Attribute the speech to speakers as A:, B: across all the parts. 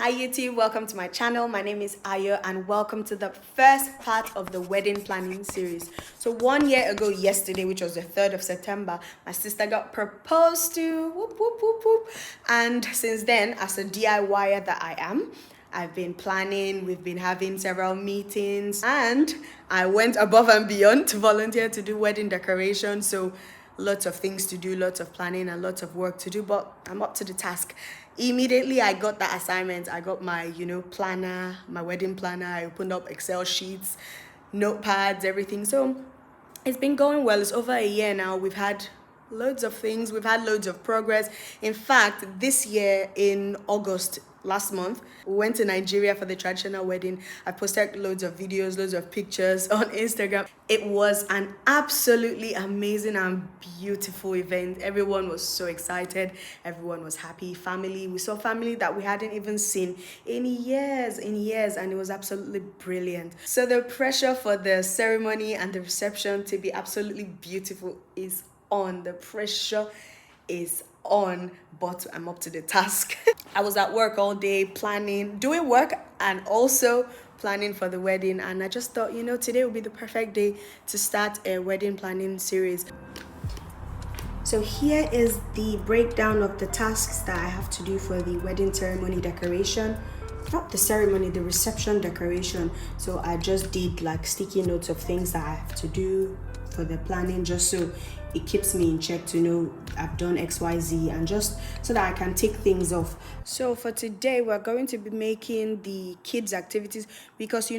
A: Hi YouTube, welcome to my channel. My name is Ayo and welcome to the first part of the wedding planning series. So 1 year ago yesterday, which was the 3rd of September, my sister got proposed to. Whoop, whoop, whoop, whoop. And since then, as a DIYer that I am, I've been planning, we've been having several meetings, and I went above and beyond to volunteer to do wedding decoration. So lots of things to do, lots of planning and lots of work to do, but I'm up to the task. Immediately I got that assignment, I got my planner, my wedding planner. I opened up Excel sheets, notepads, everything. So it's been going well. It's over a year now. We've had loads of things, we've had loads of progress. In fact, this year in August, last month, we went to Nigeria for the traditional wedding. I posted loads of videos, loads of pictures on Instagram. It was an absolutely amazing and beautiful event. Everyone was so excited, everyone was happy. Family, we saw family that we hadn't even seen in years, and it was absolutely brilliant. So the pressure for the ceremony and the reception to be absolutely beautiful is on. The pressure is on, but I'm up to the task. I was at work all day planning, doing work and also planning for the wedding, and I just thought, today would be the perfect day to start a wedding planning series. So here is the breakdown of the tasks that I have to do for the wedding ceremony decoration. Not the ceremony, the reception decoration. So I just did like sticky notes of things that I have to do for the planning, just so it keeps me in check to know I've done XYZ, and just so that I can take things off. So for today, we're going to be making the kids activities because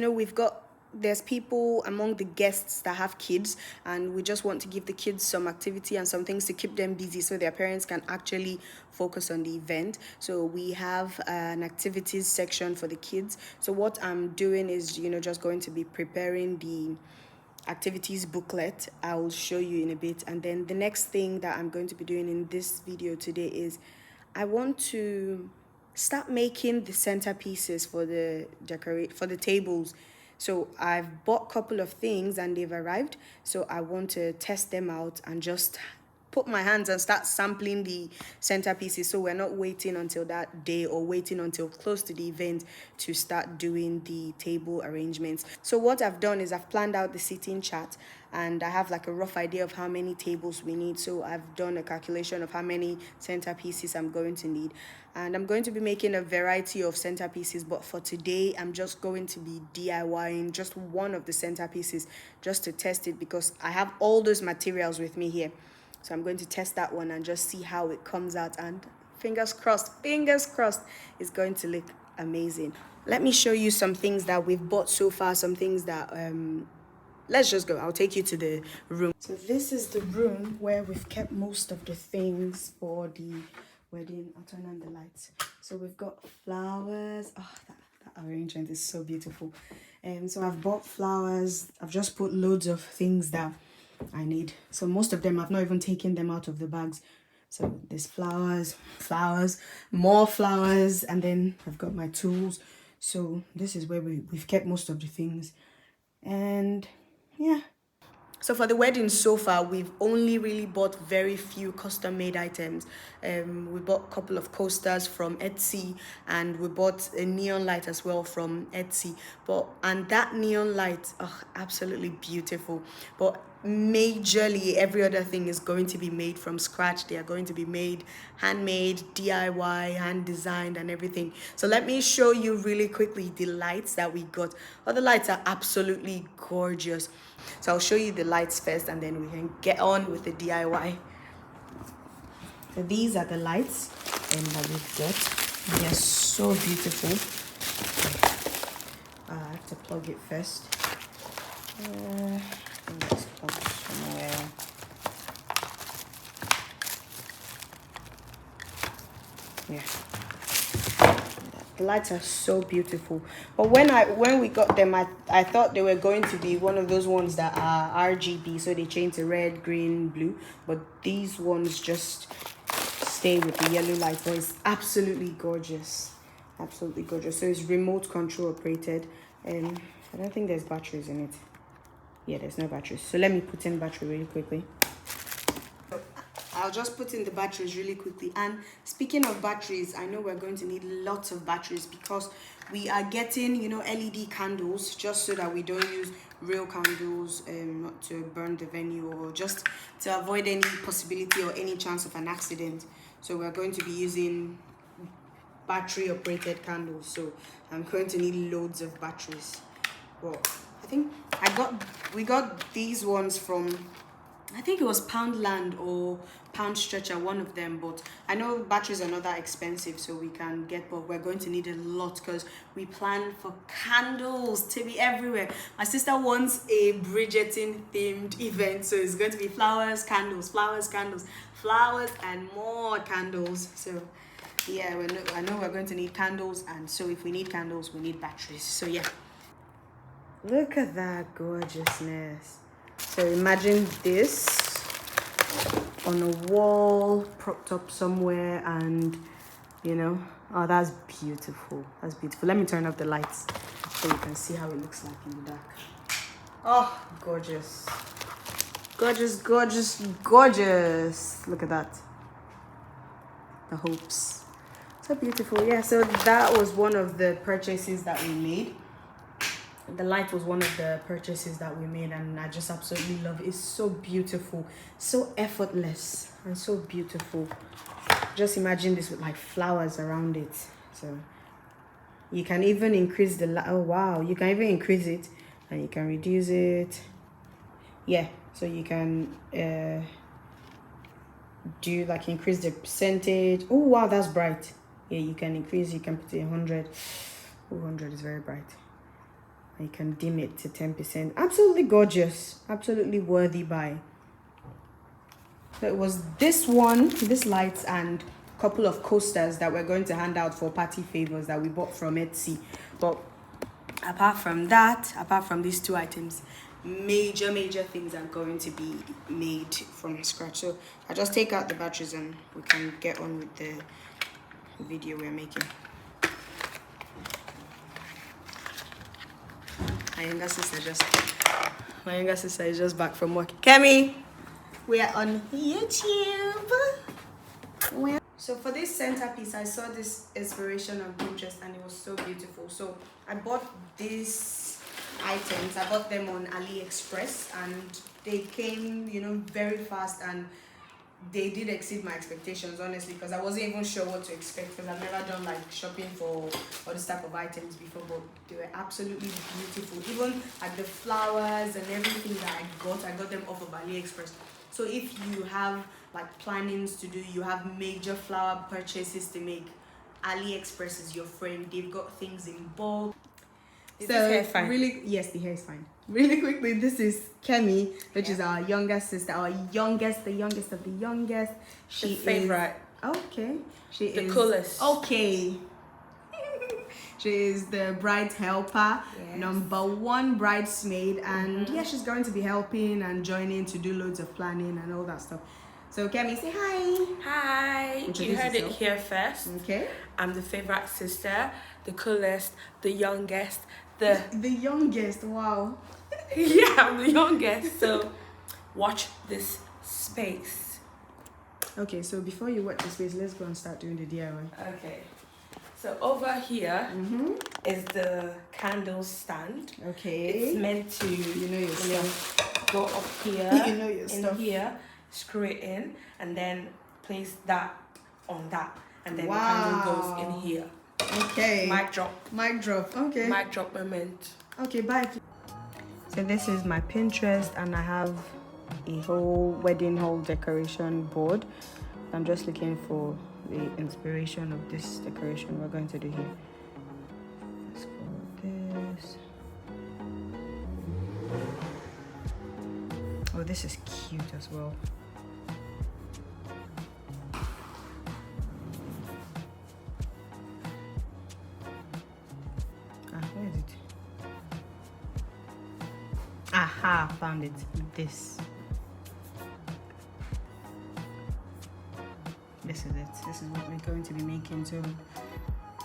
A: there's people among the guests that have kids, and we just want to give the kids some activity and some things to keep them busy so their parents can actually focus on the event. So we have an activities section for the kids. So what I'm doing is just going to be preparing the activities booklet. I'll show you in a bit, and then the next thing that I'm going to be doing in this video today is I want to start making the centerpieces for the tables. So I've bought a couple of things and they've arrived, so I want to test them out and just put my hands and start sampling the centerpieces, so we're not waiting until that day or waiting until close to the event to start doing the table arrangements. So what I've done is I've planned out the seating chart, and I have like a rough idea of how many tables we need. So I've done a calculation of how many centerpieces I'm going to need, and I'm going to be making a variety of centerpieces, but for today I'm just going to be DIYing just one of the centerpieces just to test it, because I have all those materials with me here. So I'm going to test that one and just see how it comes out, and fingers crossed, it's going to look amazing. Let me show you some things that we've bought so far, some things that, let's just go. I'll take you to the room. So this is the room where we've kept most of the things for the wedding. I'll turn on the lights. So we've got flowers. Oh, that arrangement is so beautiful. So I've bought flowers. I've just put loads of things that I need. So most of them I've not even taken them out of the bags. So there's flowers, more flowers, and then I've got my tools. So this is where we've kept most of the things. And yeah. So for the wedding so far, we've only really bought very few custom-made items. We bought a couple of coasters from Etsy, and we bought a neon light as well from Etsy. And that neon light, absolutely beautiful. But majorly, every other thing is going to be made from scratch. They are going to be made handmade, DIY, hand designed, and everything. So let me show you really quickly the lights that we got. All the lights are absolutely gorgeous. So I'll show you the lights first, and then we can get on with the DIY. So these are the lights that we've got. They're so beautiful. I have to plug it first. Let's plug it somewhere. Yeah. The lights are so beautiful, but when we got them, I thought they were going to be one of those ones that are RGB, so they change to red, green, blue, but these ones just stay with the yellow light. But it's absolutely gorgeous, so it's remote control operated, and I don't think there's batteries in it. Yeah, there's no batteries, so let me put in battery really quickly. I'll just put in the batteries really quickly. And speaking of batteries, I know we're going to need lots of batteries because we are getting, you know, LED candles, just so that we don't use real candles, not to burn the venue, or just to avoid any possibility or any chance of an accident. So we're going to be using battery operated candles, so I'm going to need loads of batteries. Well, I think we got these ones from, I think it was Poundland or Pound Stretcher, one of them, but I know batteries are not that expensive, so we can get, but we're going to need a lot because we plan for candles to be everywhere. My sister wants a Bridgerton themed event, so it's going to be flowers, candles, flowers, candles, flowers, and more candles. So yeah, I know we're going to need candles, and so if we need candles, we need batteries. So yeah, look at that gorgeousness. So imagine this on a wall, propped up somewhere, and you know, oh, that's beautiful. That's beautiful. Let me turn up the lights so you can see how it looks like in the dark. Oh, gorgeous. Gorgeous, gorgeous, gorgeous. Look at that. The hopes. So beautiful. Yeah, so that was one of the purchases that we made. The light was one of the purchases that we made, and I just absolutely love it. It's so beautiful, so effortless, and so beautiful. Just imagine this with like flowers around it. So you can even increase the light. Oh wow, you can even increase it, and you can reduce it. Yeah, so you can do like increase the percentage. Oh wow, that's bright. Yeah, you can increase, you can put it 100. 100 is very bright. You can dim it to 10%. Absolutely gorgeous. Absolutely worthy buy. So it was this one, this lights, and a couple of coasters that we're going to hand out for party favors that we bought from Etsy. But apart from that, apart from these two items, major things are going to be made from scratch. So I just take out the batteries and we can get on with the video we're making. My younger sister is just back from work. Kemi, we are on YouTube. So for this centerpiece, I saw this inspiration on Pinterest and it was so beautiful. So I bought these items. I bought them on AliExpress and they came, you know, very fast, and they did exceed my expectations, honestly, because I wasn't even sure what to expect because I've never done like shopping for all this type of items before, but they were absolutely beautiful. Even like the flowers and everything that I got them off of AliExpress. So if you have like plannings to do, you have major flower purchases to make, AliExpress is your friend. They've got things in bulk. Is this hair fine? Really, yes, the hair is fine. Really quickly, this is Kemi, which is our younger sister, our youngest, the youngest of the youngest. She is favorite. Okay. She is the coolest. Okay. She is the bride helper, yes. #1 bridesmaid, and yeah, she's going to be helping and joining to do loads of planning and all that stuff. So Kemi, say hi.
B: Hi. You heard it here first.
A: Okay.
B: I'm the favorite sister, the coolest, the youngest, the
A: youngest. Wow.
B: Yeah, I'm the youngest. So watch this space.
A: Okay, so before you watch the space, let's go and start doing the DIY.
B: Okay. So over here is the candle stand.
A: Okay.
B: It's meant to,
A: you know your stuff.
B: Go up here.
A: You know your stuff.
B: Here, screw it in, and then place that on that, and then the candle goes in here.
A: Okay.
B: Mic drop.
A: Mic drop. Okay.
B: Mic drop moment.
A: Okay, bye. So this is my Pinterest, and I have a whole wedding hall decoration board. I'm just looking for the inspiration of this decoration we're going to do here. Let's go with this. Oh, this is cute as well. Where is it? Aha, found it. This is it. This is what we're going to be making. So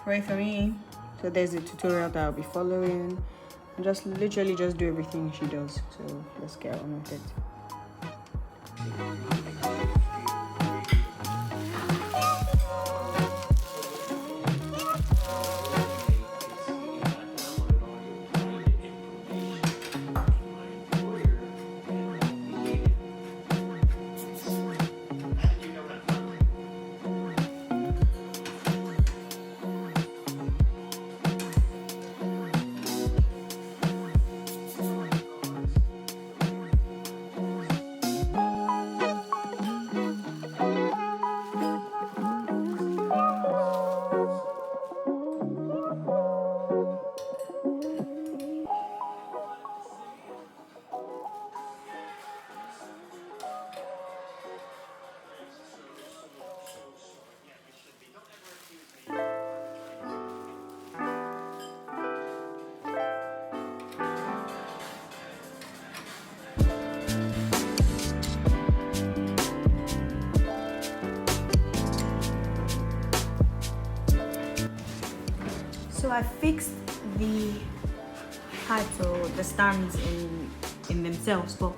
A: pray for me. So there's a tutorial that I'll be following. And just literally just do everything she does. So let's get on with it. I fixed the heights or the stands in themselves, but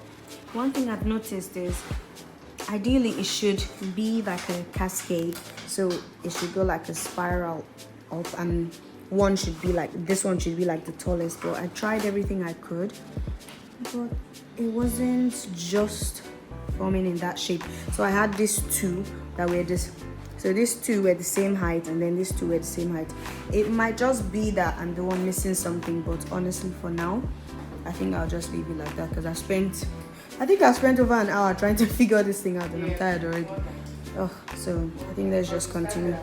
A: one thing I've noticed is ideally it should be like a cascade, so it should go like a spiral up, and one should be like, this one should be like the tallest, but I tried everything I could, but it wasn't just forming in that shape. So I had these two that were this, so these two were the same height, and then these two were the same height. It might just be that I'm the one missing something, but honestly for now I think I'll just leave it like that, because I spent over an hour trying to figure this thing out, and I'm tired already. So I think let's just continue.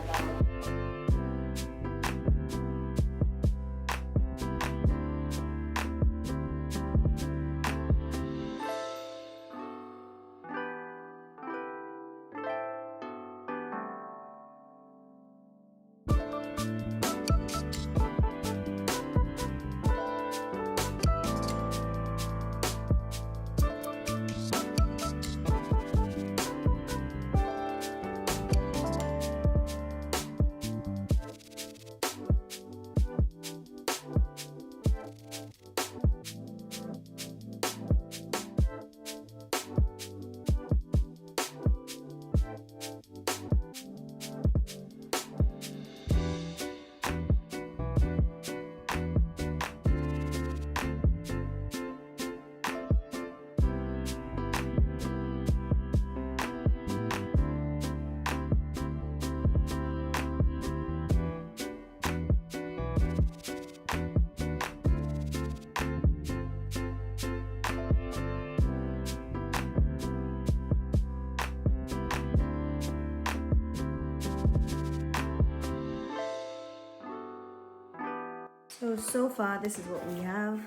A: So far this is what we have.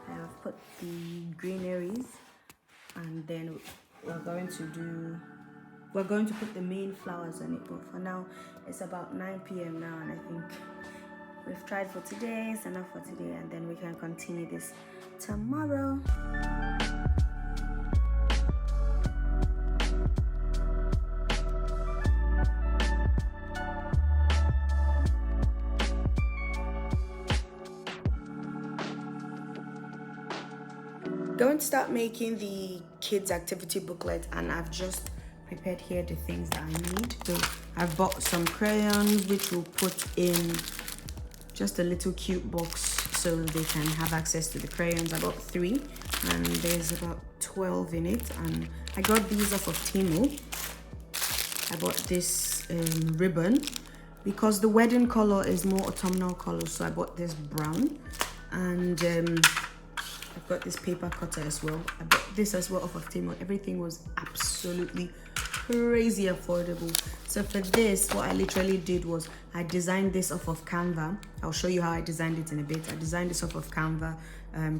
A: I have put the greeneries, and then we're going to put the main flowers on it, but for now it's about 9 p.m. now, and I think we've tried for today, it's enough for today, and then we can continue this tomorrow. Going to start making the kids activity booklet, and I've just prepared here the things that I need. So I've bought some crayons, which we'll put in just a little cute box so they can have access to the crayons. I bought 3, and there's about 12 in it, and I got these off of Temu. I bought this ribbon because the wedding color is more autumnal color, so I bought this brown, and I've got this paper cutter as well. I bought this as well off of Temu. Everything was absolutely crazy affordable. So for this, what I literally did was I designed this off of Canva. I'll show you how I designed it in a bit. I designed this off of Canva,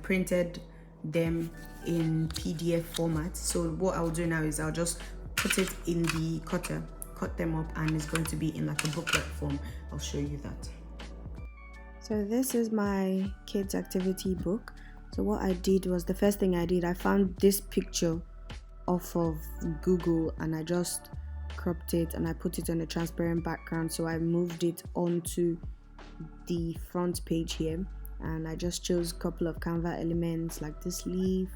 A: printed them in PDF format. So what I'll do now is I'll just put it in the cutter, cut them up, and it's going to be in like a booklet form. I'll show you that. So this is my kids activity book. So what I did was, the first thing I did, I found this picture off of Google, and I just cropped it and I put it on a transparent background. So I moved it onto the front page here, and I just chose a couple of Canva elements like this leaf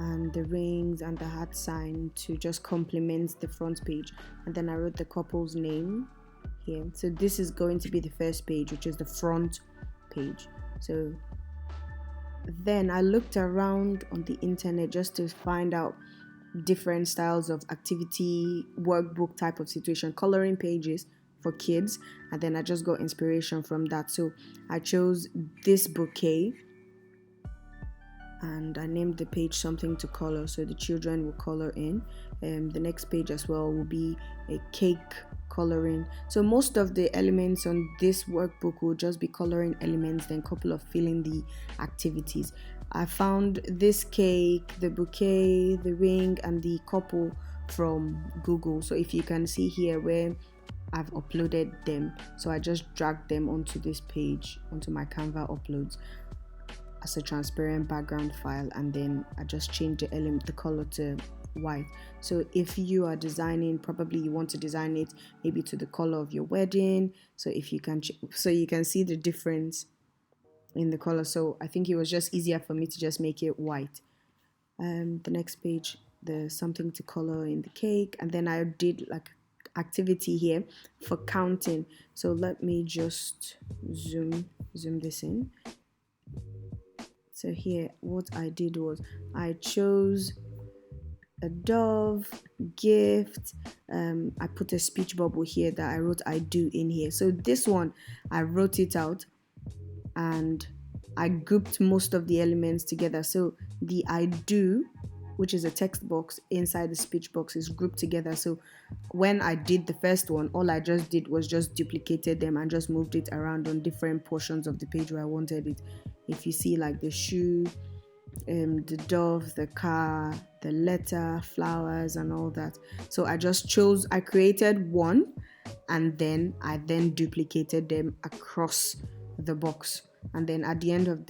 A: and the rings and the heart sign to just complement the front page. And then I wrote the couple's name here. So this is going to be the first page, which is the front page. So then I looked around on the internet just to find out different styles of activity, workbook type of situation, coloring pages for kids, and then I just got inspiration from that. So I chose this bouquet, and I named the page something to color, so the children will color in. The next page as well will be a cake coloring. So most of the elements on this workbook will just be coloring elements, then a couple of filling the activities. I found this cake, the bouquet, the ring, and the couple from Google. So if you can see here where I've uploaded them, so I just dragged them onto this page, onto my Canva uploads. as a transparent background file, and then I just change the color to white. So if you are designing, probably you want to design it maybe to the color of your wedding, so if you can so you can see the difference in the color. So I think it was just easier for me to just make it white. The next page, there's something to color in the cake, and then I did like activity here for counting. So let me just zoom this in. So here what I did was I chose a dove, gift. I put a speech bubble here that I wrote I do in here. So this one I wrote it out and I grouped most of the elements together. So the I do, which is a text box inside the speech box, is grouped together. So when I did the first one, all I just did was just duplicated them and just moved it around on different portions of the page where I wanted it. If you see like the shoe, the dove, the car, the letter, flowers, and all that. So I created one, and then I duplicated them across the box. And then at the end of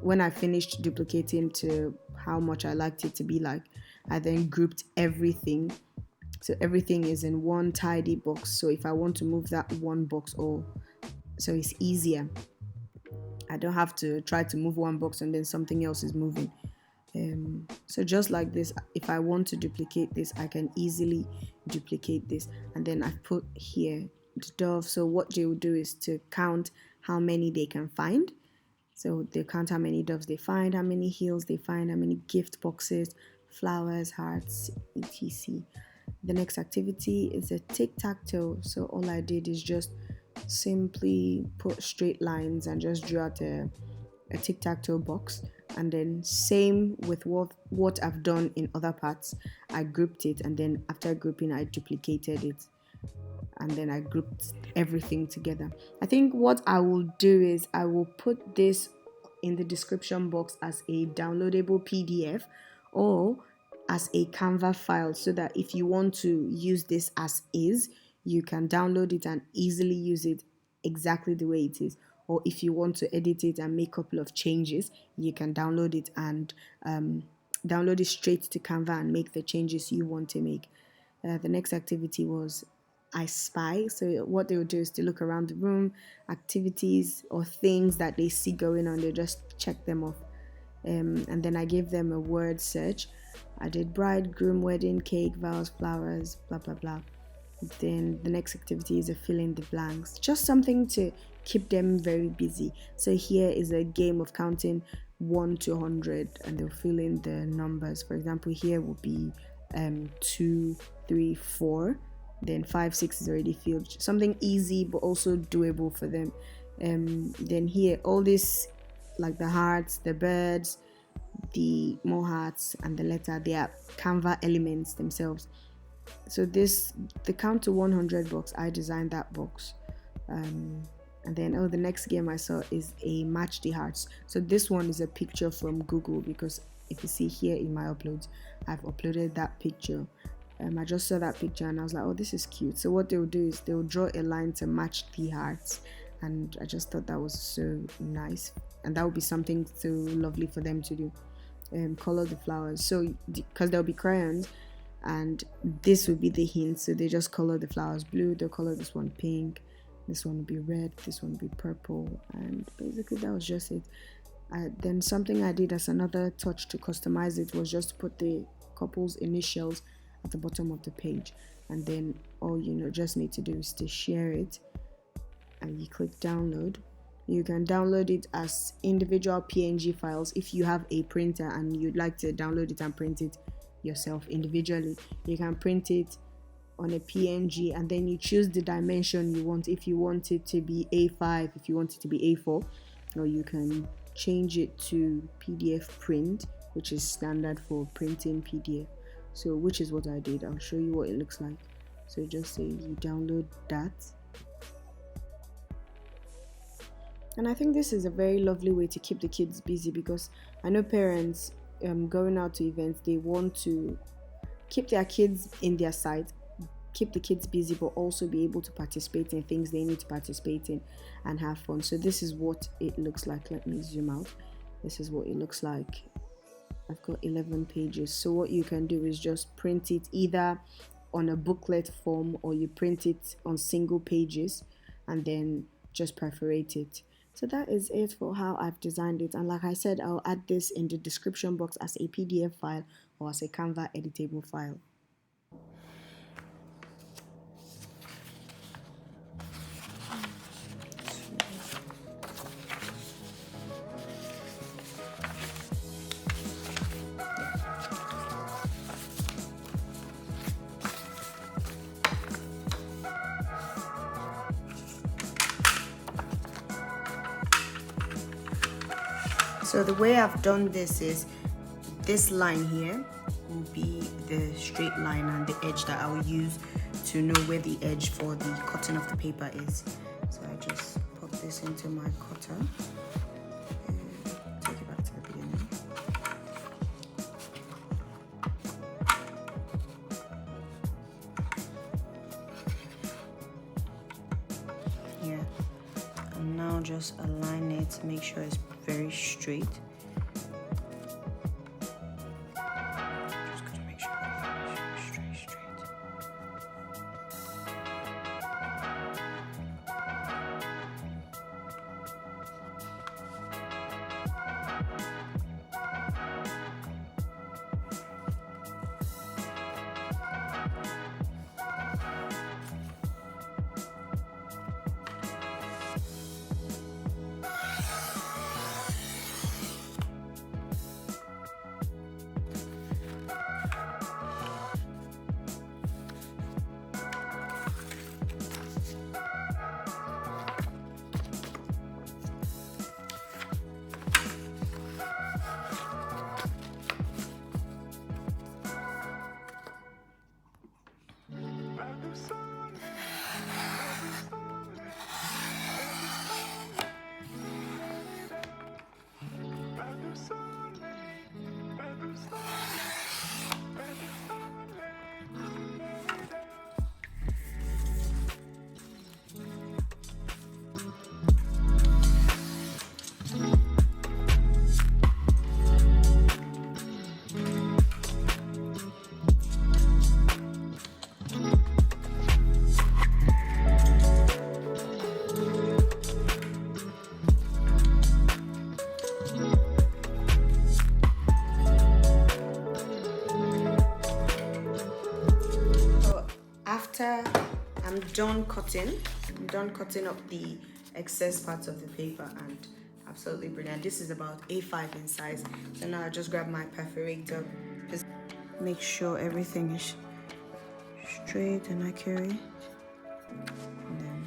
A: when I finished duplicating to how much I liked it to be like, I then grouped everything. So everything is in one tidy box. So if I want to move that one box, so it's easier. I don't have to try to move one box and then something else is moving. So just like this, if I want to duplicate this, I can easily duplicate this. And then I've put here the dove. So what they will do is to count how many they can find. So they count how many doves they find, how many heels they find, how many gift boxes, flowers, hearts, etc. The next activity is a tic-tac-toe. So all I did is just simply put straight lines and just drew out a tic-tac-toe box. And then same with what I've done in other parts, I grouped it, and then after grouping I duplicated it, and then I grouped everything together. I think what I will do is I will put this in the description box as a downloadable PDF or as a Canva file, so that if you want to use this as is, you can download it and easily use it exactly the way it is. Or if you want to edit it and make a couple of changes, you can download it and download it straight to Canva and make the changes you want to make. The next activity was I spy. So what they would do is to look around the room, activities or things that they see going on, they just check them off. And then I gave them a word search. I did bride, groom, wedding, cake, vows, flowers, blah, blah, blah. Then the next activity is a fill in the blanks, just something to keep them very busy. So here is a game of counting 1 to 100, and they'll fill in the numbers. For example, here will be 2, 3, 4. Then 5, 6 is already filled. Something easy but also doable for them. Then here, all this, like the hearts, the birds, the more hearts, and the letter, they are Canva elements themselves. So the count to 100 box, I designed that box. And then the next game I saw is a match the hearts. So this one is a picture from Google, because if you see here in my uploads, I've uploaded that picture. I just saw that picture and I was like, oh, this is cute. So what they'll do is they'll draw a line to match the hearts, and I just thought that was so nice, and that would be something so lovely for them to do. Color the flowers. So because there'll be crayons, and this will be the hint. So they just color the flowers blue, they'll color this one pink, this one will be red, this one will be purple, and basically that was just it. Then something I did as another touch to customize it was just to put the couple's initials at the bottom of the page, and then all you just need to do is to share it, and you click download. You can download it as individual PNG files if you have a printer and you'd like to download it and print it yourself individually. You can print it on a PNG, and then you choose the dimension you want. If you want it to be A5, if you want it to be A4, or you can change it to PDF print, which is standard for printing PDF. So which is what I did. I'll show you what it looks like. So just say you download that. And I think this is a very lovely way to keep the kids busy, because I know parents going out to events, they want to keep their kids in their sight, keep the kids busy, but also be able to participate in things they need to participate in and have fun. So this is what it looks like. Let me zoom out. This is what it looks like. I've got 11 pages. So what you can do is just print it either on a booklet form, or you print it on single pages and then just perforate it. So that is it for how I've designed it. And like I said, I'll add this in the description box as a PDF file or as a Canva editable file. So the way I've done this is, this line here will be the straight line and the edge that I will use to know where the edge for the cutting of the paper is. So I just pop this into my cutter and take it back to the beginning. Yeah, and now just align it to make sure it's very straight. Just gotta make sure it's straight. After I'm done cutting up the excess parts of the paper, and absolutely brilliant. This is about A5 in size. So now I just grab my perforator, just make sure everything is straight and accurate. And then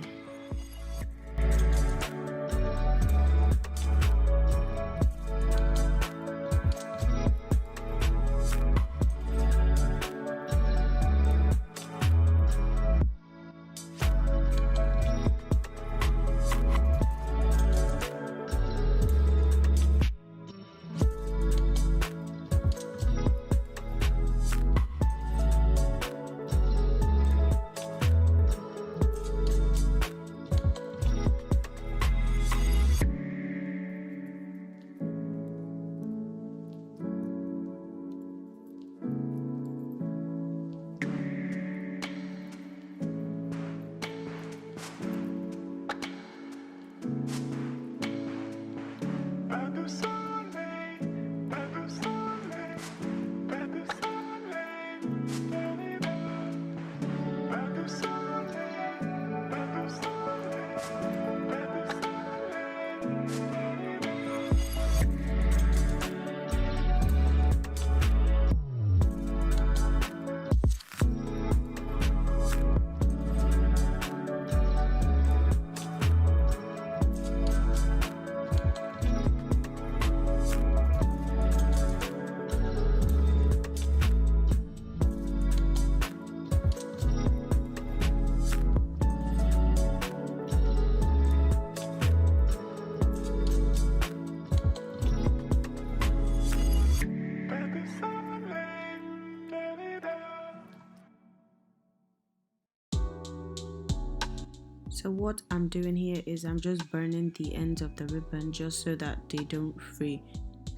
A: So what I'm doing here is I'm just burning the ends of the ribbon just so that they don't fray.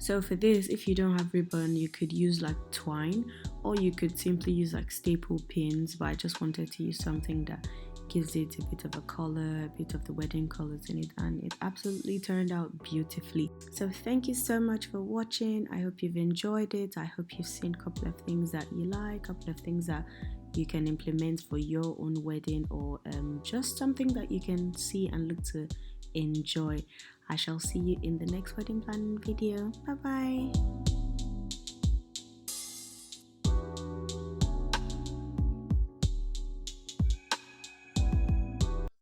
C: So for this, if you don't have ribbon, you could use like twine, or you could simply use like staple pins, but I just wanted to use something that gives it a bit of a color, a bit of the wedding colors in it, and it absolutely turned out beautifully. So thank you so much for watching. I hope you've enjoyed it. I hope you've seen a couple of things that you like, a couple of things that you can implement for your own wedding, or just something that you can see and look to enjoy. I shall see you in the next wedding planning video. Bye bye.